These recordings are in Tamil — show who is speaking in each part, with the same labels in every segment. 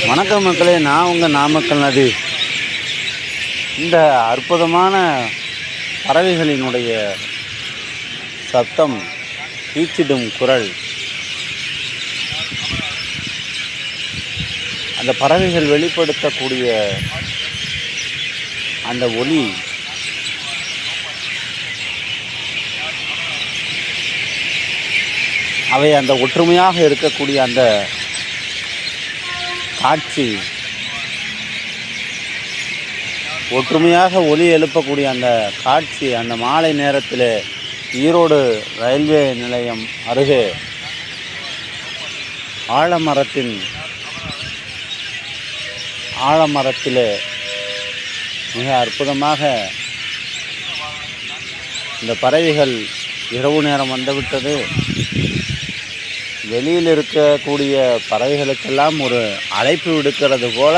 Speaker 1: வணக்கம் மக்களே, நான் உங்கள் நாமக்கல் நதி. இந்த அற்புதமான பறவைகளினுடைய சத்தம், கீச்சிடும் குரல், அந்த பறவைகள் வெளிப்படுத்தக்கூடிய அந்த ஒலி அவை அந்த ஒற்றுமையாக இருக்கக்கூடிய அந்த காட்சி, ஒற்றுமையாக ஒலி எழுப்பக்கூடிய அந்த காட்சி, அந்த மாலை நேரத்தில் ஈரோடு ரயில்வே நிலையம் அருகே ஆலமரத்தில் மிக அற்புதமாக இந்த பறவைகள் இரவு நேரம் வந்துவிட்டது. வெளியில் இருக்கக்கூடிய பறவைகளுக்கெல்லாம் ஒரு அழைப்பு விடுக்கிறது போல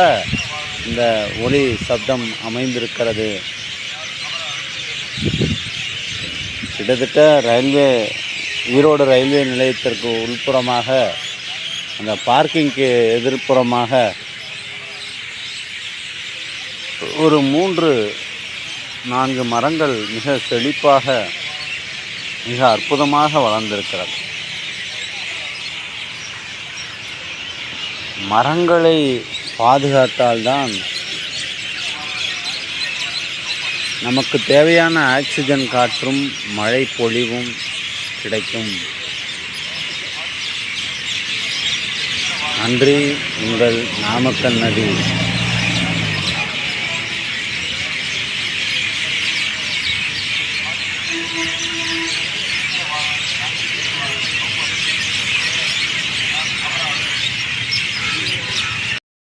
Speaker 1: இந்த ஒலி சப்தம் அமைந்திருக்கிறது. கிட்டத்தட்ட ஈரோடு ரயில்வே நிலையத்திற்கு உள்புறமாக, அந்த பார்க்கிங்க்கு எதிர்ப்புறமாக ஒரு 3-4 மரங்கள் மிக செழிப்பாக, மிக அற்புதமாக வளர்ந்திருக்கிறது. மரங்களை பாதுகாத்தால்தான் நமக்கு தேவையான ஆக்சிஜன் காற்றும் மழை பொழிவும் கிடைக்கும். நன்றி. உங்கள் நாமக்கல் நதி.